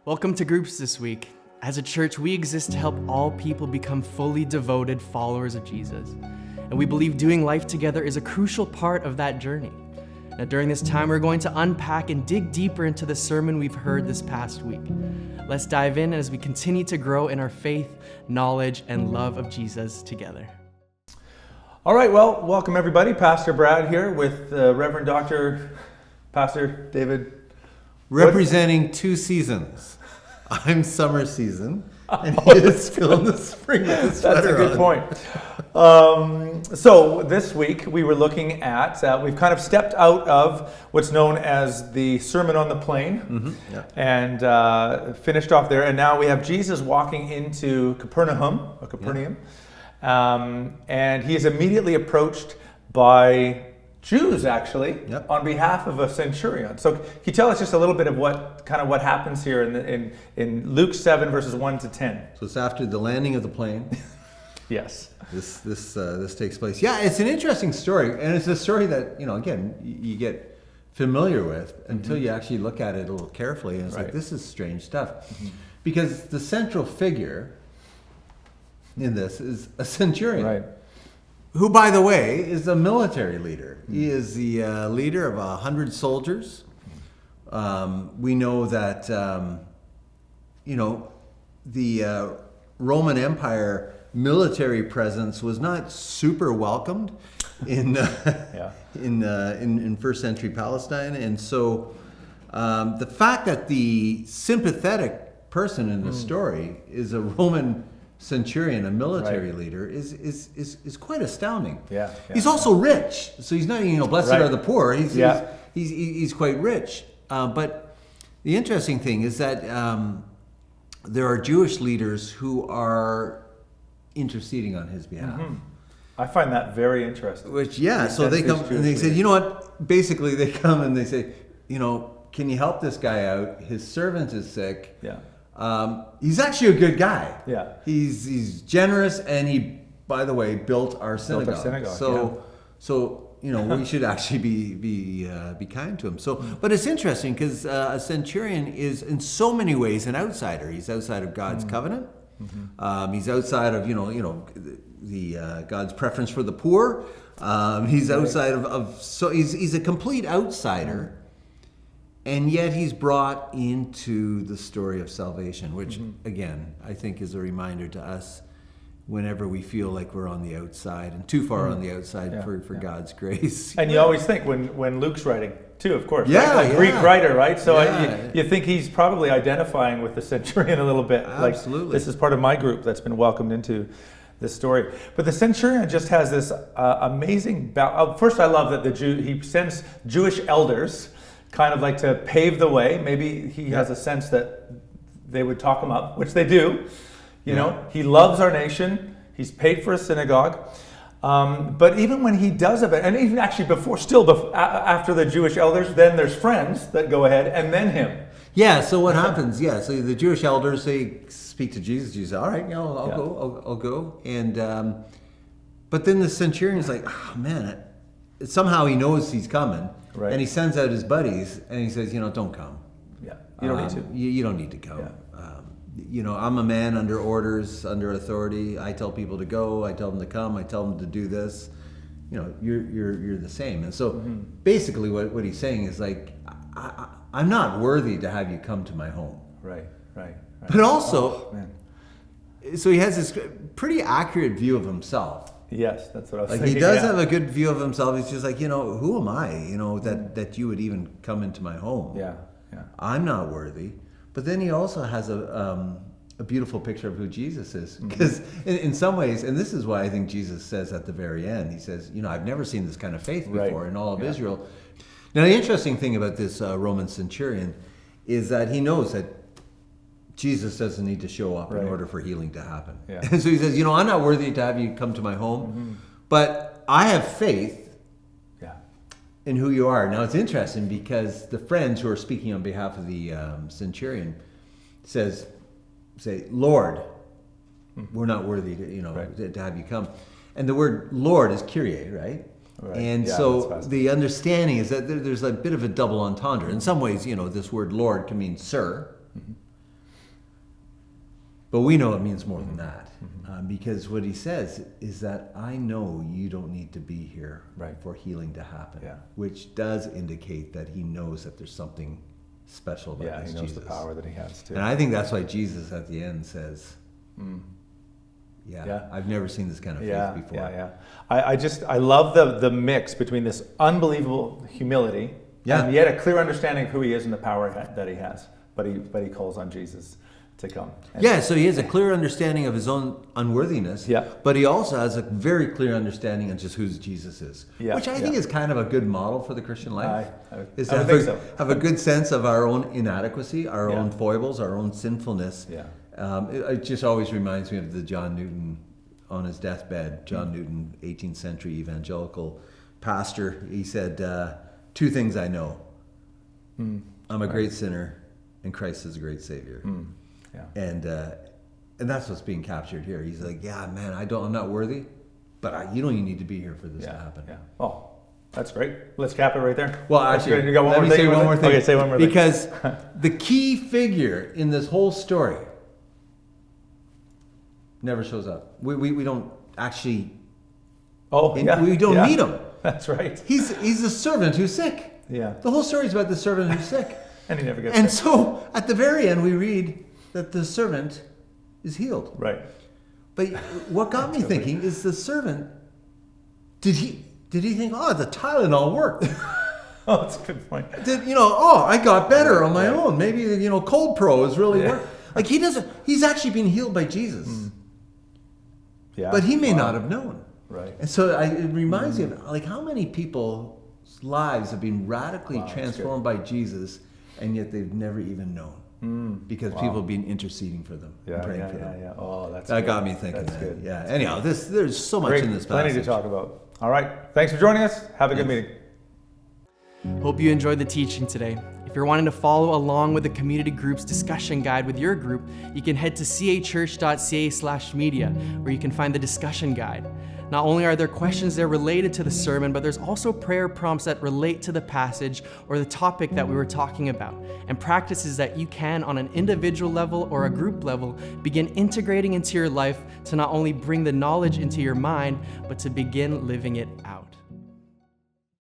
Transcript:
Welcome to Groups this week. As a church, we exist to help all people become fully devoted followers of Jesus. And we believe doing life together is a crucial part of that journey. Now, during this time, we're going to unpack and dig deeper into the sermon we've heard this past week. Let's dive in as we continue to grow in our faith, knowledge, and love of Jesus together. All right, well, welcome everybody. Pastor Brad here with Reverend Dr. Pastor David. Representing two seasons. I'm summer season, and he is still in the spring with the sweater That's a good on. point. So this week we were looking at, we've kind of stepped out of what's known as the Sermon on the Plain and finished off there. And now we have Jesus walking into Capernaum, and he is immediately approached by Jews, actually, on behalf of a centurion. So can you tell us just a little bit of what happens here in Luke 7 verses 1 to 10? So it's after the landing of the plane. Yes. This takes place. Yeah, it's an interesting story, and it's a story that again you get familiar with until you actually look at it a little carefully, and it's like, this is strange stuff, because the central figure in this is a centurion. Right. Who, by the way, is a military leader. He is the leader of 100 soldiers. We know that, the Roman Empire military presence was not super welcomed in first century Palestine, and so the fact that the sympathetic person in the story is a Roman centurion, a military leader, is quite astounding. He's also rich, so he's not blessed are the poor. He's quite rich. But the interesting thing is that there are Jewish leaders who are interceding on his behalf. I find that very interesting. So they come and they say, you know what? Basically, they come and they say, can you help this guy out? His servant is sick. He's actually a good guy. He's generous, and he, by the way, built our synagogue. So we should actually be kind to him. So, but it's interesting because a centurion is in so many ways an outsider. He's outside of God's covenant. He's outside of the God's preference for the poor. He's outside so he's a complete outsider. And yet he's brought into the story of salvation, which, again, I think is a reminder to us whenever we feel like we're on the outside and too far on the outside for God's grace. And you always think when Luke's writing, too, of course, Greek writer, right? So you think he's probably identifying with the centurion a little bit. Absolutely. Like, this is part of my group that's been welcomed into this story. But the centurion just has this amazing... First, I love that he sends Jewish elders kind of like to pave the way. Maybe he has a sense that they would talk him up, which they do. He loves our nation. He's paid for a synagogue. But even when he does it, and even actually after the Jewish elders, then there's friends that go ahead, and then him. So what happens? So the Jewish elders, they speak to Jesus. Jesus, all right, I'll go. And but then the centurion's like, oh man, somehow he knows he's coming. Right. And he sends out his buddies, and he says, don't come. You don't need to. You don't need to go. I'm a man under orders, under authority. I tell people to go. I tell them to come. I tell them to do this. You're the same. And so basically what he's saying is like, I'm not worthy to have you come to my home. Right. But also, so he has this pretty accurate view of himself. Yes, that's what I was like thinking. He does have a good view of himself. He's just like, who am I, that you would even come into my home? I'm not worthy. But then he also has a beautiful picture of who Jesus is. Because in some ways, and this is why I think Jesus says at the very end, he says, I've never seen this kind of faith before in all of Israel. Now, the interesting thing about this Roman centurion is that he knows that Jesus doesn't need to show up in order for healing to happen. And so he says, I'm not worthy to have you come to my home, but I have faith in who you are. Now, it's interesting because the friends who are speaking on behalf of the centurion say, Lord, we're not worthy to have you come. And the word Lord is Kyrie, right? And so the understanding is that there's a bit of a double entendre. In some ways, this word Lord can mean sir. But we know it means more than that. Because what he says is that I know you don't need to be here for healing to happen. Yeah. Which does indicate that he knows that there's something special about this he knows Jesus. the power that he has too. And I think that's why Jesus at the end says, I've never seen this kind of faith before. I love the mix between this unbelievable humility and yet a clear understanding of who he is and the power that he has. But he calls on Jesus to come. So he has a clear understanding of his own unworthiness, but he also has a very clear understanding of just who Jesus is, which I think is kind of a good model for the Christian life. Is to have a good sense of our own inadequacy, our own foibles, our own sinfulness. It just always reminds me of the John Newton on his deathbed. John Newton, 18th century evangelical pastor. He said, 2 things I know. I'm a great sinner, and Christ is a great Savior. And that's what's being captured here. He's like, man, I'm not worthy, but you don't even need to be here for this to happen. Oh, that's great. Let's cap it right there. Well, actually, you got let me say one more thing. Okay, say one more thing. Because the key figure in this whole story never shows up. We don't actually. We don't meet him. That's right. He's a servant who's sick. Yeah. The whole story is about the servant who's sick. And he never gets sick. sick. So at the very end, we read that the servant is healed. Right. But what got me thinking is the servant. Did he think, the Tylenol worked? Oh, that's a good point. I got better on my own. Maybe Cold Pro is really working. Like he's actually been healed by Jesus. Yeah. But he may not have known. Right. And so it reminds me of how many people's lives have been radically transformed by Jesus, and yet they've never even known. Because people have been interceding for them. Praying for them. Oh, that got me thinking. That's good. Yeah. Anyhow, there's so much in this passage. Plenty to talk about. All right. Thanks for joining us. Have a good meeting. Hope you enjoyed the teaching today. If you're wanting to follow along with the community group's discussion guide with your group, you can head to cachurch.ca/media, where you can find the discussion guide. Not only are there questions there related to the sermon, but there's also prayer prompts that relate to the passage or the topic that we were talking about, and practices that you can, on an individual level or a group level, begin integrating into your life to not only bring the knowledge into your mind, but to begin living it out.